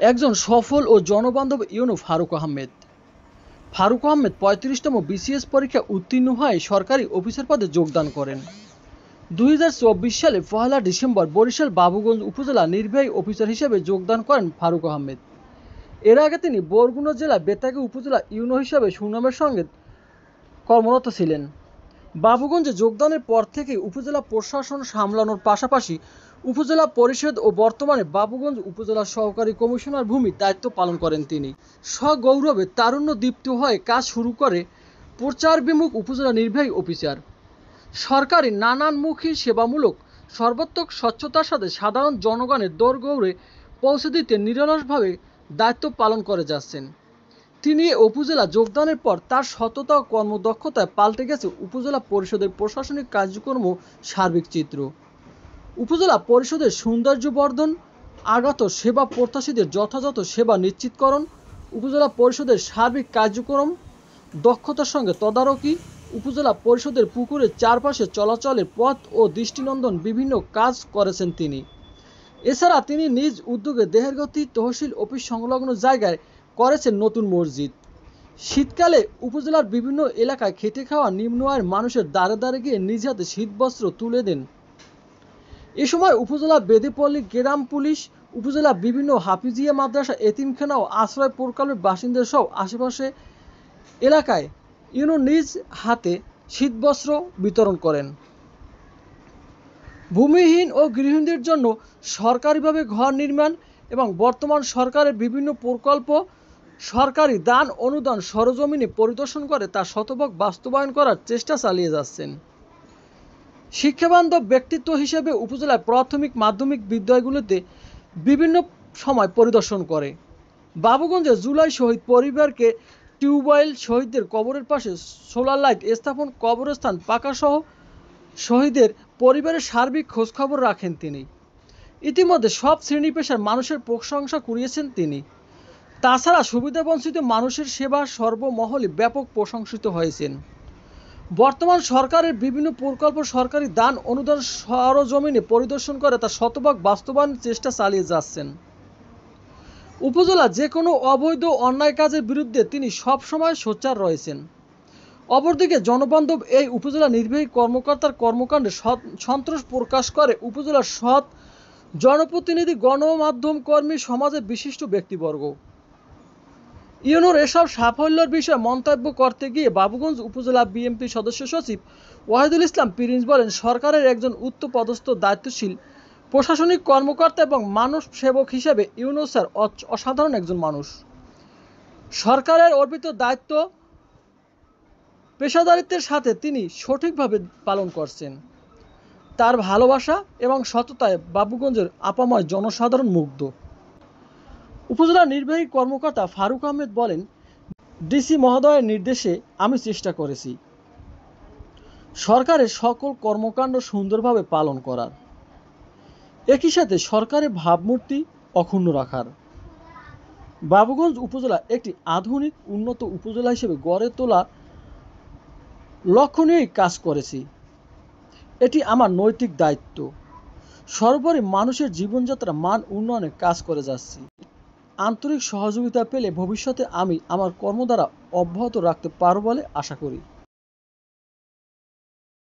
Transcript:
একজন সফল ও জনবান্ধব YONO Faruk Ahmed. Faruk Ahmed ৩৫তম BCS পরীক্ষা উত্তীর্ণ হয়ে সরকারি অফিসার পদে যোগদান করেন। ২০২৪ সালে ১লা ডিসেম্বর বরিশাল বাবুগঞ্জ উপজেলা নির্বাহী অফিসার হিসেবে যোগদান করেন ফারুক আহমেদ। এর আগে তিনি বরগুনা জেলার বেতাগী উপজেলা ইউনো হিসেবে সুনামের সঙ্গে কর্মরত ছিলেন। বাবুগঞ্জে যোগদানের পর থেকেই উপজেলা প্রশাসন সামলানোর পাশাপাশি উপজেলা পরিষদ ও বর্তমানে বাবুগঞ্জ উপজেলা সহকারী কমিশনার ভূমির দায়িত্ব পালন করেন তিনি। সগৌরবে তারুণ্য দীপ্ত হয়ে কাজ শুরু করে প্রচার বিমুখ উপজেলা নির্বাহী অফিসার। সরকারি নানানমুখী সেবামূলক সর্বাত্মক স্বচ্ছতার সাথে সাধারণ জনগণের দোরগোড়ায় পৌঁছে দিতে নিরলসভাবে দায়িত্ব পালন করে যাচ্ছেন। তিনি উপজেলা যোগদানের পর তার সততা ও কর্মদক্ষতায় পাল্টে গেছে উপজেলা পরিষদের প্রশাসনিক কার্যক্রম ও সার্বিক চিত্র। উপজেলা পরিষদের সৌন্দর্যবর্ধন, আগত সেবা প্রত্যাশীদের যথাযথ সেবা নিশ্চিতকরণ, উপজেলা পরিষদের সার্বিক কার্যক্রম দক্ষতার সঙ্গে তদারকি, উপজেলা পরিষদের পুকুরের চারপাশে চলাচলের পথ ও দৃষ্টিনন্দন বিভিন্ন কাজ করেছেন তিনি। এছাড়া তিনি নিজ উদ্যোগে দেহেরগতি তহসিল অফিস সংলগ্ন জায়গায় করেছেন নতুন মসজিদ। শীতকালে উপজেলার বিভিন্ন এলাকায় খেটে খাওয়া নিম্ন আয়ের মানুষের দ্বারে দ্বারে গিয়ে নিজ হাতে শীতবস্ত্র তুলে দেন। এ সময় উপজেলা বেদেপল্লী গ্রাম পুলিশ, উপজেলা বিভিন্ন হাফিজিয়া মাদ্রাসা, এতিমখানা ও আশ্রয় প্রকল্পের বাসিন্দা সহ আশেপাশে এলাকায় ইউনো নিজ হাতে শীতবস্ত্র বিতরণ করেন। ভূমিহীন ও গৃহহীনদের জন্য সরকারিভাবে ঘর নির্মাণ এবং বর্তমান সরকারের বিভিন্ন প্রকল্প সরকারি দান অনুদান সরজমিনে পরিদর্শন করে তা শতভাগ বাস্তবায়ন করার চেষ্টা চালিয়ে যাচ্ছেন। শিক্ষাবান্ধব ব্যক্তিত্ব হিসেবে উপজেলার প্রাথমিক মাধ্যমিক বিদ্যালয়গুলোতে বিভিন্ন সময় পরিদর্শন করে। বাবুগঞ্জে জুলাই শহীদ পরিবারকে টিউবওয়েল, শহীদদের কবরের পাশে সোলার লাইট স্থাপন, কবরস্থান পাকাসহ শহীদের পরিবারের সার্বিক খোঁজখবর রাখেন তিনি। ইতিমধ্যে সব শ্রেণী পেশার মানুষের প্রশংসা কুড়িয়েছেন তিনি। তাছাড়া সুবিধাবঞ্চিত মানুষের সেবা সর্বমহলে ব্যাপক প্রশংসিত হয়েছেন। বর্তমান সরকারের বিভিন্ন প্রকল্প সরকারি দান অনুদান সরজমিনে পরিদর্শন করে তা শতভাগ বাস্তবায়নের চেষ্টা চালিয়ে যাচ্ছেন। উপজেলা যে কোনো অবৈধ অন্যায় কাজের বিরুদ্ধে তিনি সবসময় সোচ্চার রয়েছেন। অপরদিকে জনবান্ধব এই উপজেলা নির্বাহী কর্মকর্তার কর্মকাণ্ডে সন্তোষ প্রকাশ করে উপজেলার সৎ জনপ্রতিনিধি, গণমাধ্যম কর্মী, সমাজের বিশিষ্ট ব্যক্তিবর্গ। ইউনোর এসব সাফল্যের বিষয়ে মন্তব্য করতে গিয়ে বাবুগঞ্জ উপজেলা বিএনপি সদস্য সচিব ওয়াহিদুল ইসলাম প্রিন্স বলেন, সরকারের একজন উচ্চপদস্থ দায়িত্বশীল প্রশাসনিক কর্মকর্তা এবং মানব সেবক হিসেবে ইউনো স্যার অসাধারণ একজন মানুষ। সরকারের অর্পিত দায়িত্ব পেশাদারিত্বের সাথে তিনি সঠিকভাবে পালন করছেন। তার ভালোবাসা এবং সততায় বাবুগঞ্জের আপাময় জনসাধারণ মুগ্ধ। উপজেলা নির্বাহী কর্মকর্তা ফারুক আহমেদ বলেন, ডিসি মহোদয়ের নির্দেশে আমি চেষ্টা করেছি সরকারের সকল কর্মকাণ্ড সুন্দরভাবে পালন করার, একই সাথে সরকারের ভাবমূর্তি অক্ষুণ্ণ রাখার। বাবুগঞ্জ উপজেলা একটি আধুনিক উন্নত উপজেলা হিসেবে গড়ে তোলার লক্ষ্য নিয়েই কাজ করেছি। এটি আমার নৈতিক দায়িত্ব। সর্বোপরি মানুষের জীবনযাত্রার মান উন্নয়নে কাজ করে যাচ্ছি। আন্তরিক সহযোগিতা পেলে ভবিষ্যতে আমি আমার কর্মধারা অব্যাহত রাখতে পারব বলে আশা করি।